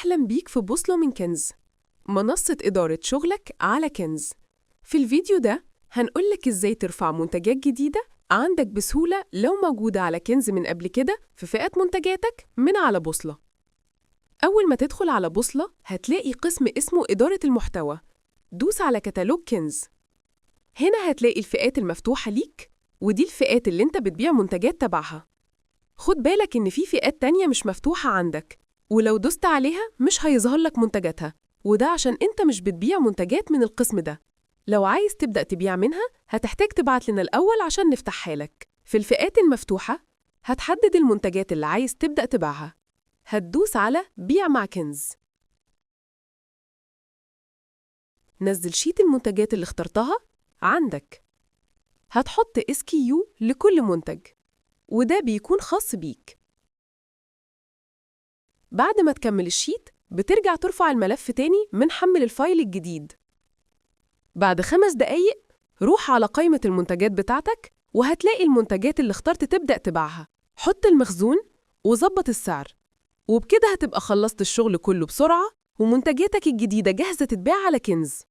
أهلاً بيك في بوصلة من كنز، منصة إدارة شغلك على كنز. في الفيديو ده هنقولك إزاي ترفع منتجات جديدة عندك بسهولة لو موجودة على كنز من قبل كده في فئة منتجاتك من على بوصلة. أول ما تدخل على بوصلة هتلاقي قسم اسمه إدارة المحتوى، دوس على كتالوج كنز. هنا هتلاقي الفئات المفتوحة ليك، ودي الفئات اللي انت بتبيع منتجات تبعها. خد بالك إن في فئات تانية مش مفتوحة عندك، ولو دوست عليها مش هيظهر لك منتجاتها، وده عشان انت مش بتبيع منتجات من القسم ده. لو عايز تبدأ تبيع منها هتحتاج تبعت لنا الأول عشان نفتحها لك. في الفئات المفتوحة هتحدد المنتجات اللي عايز تبدأ تبيعها، هتدوس على بيع مع كنز. نزل شيت المنتجات اللي اخترتها عندك، هتحط SKU لكل منتج، وده بيكون خاص بيك. بعد ما تكمل الشيت بترجع ترفع الملف تاني من حمل الفايل الجديد. بعد 5 دقايق روح على قائمة المنتجات بتاعتك وهتلاقي المنتجات اللي اخترت تبدأ تبيعها. حط المخزون وظبط السعر، وبكده هتبقى خلصت الشغل كله بسرعة، ومنتجاتك الجديدة جاهزة تتباع على كنز.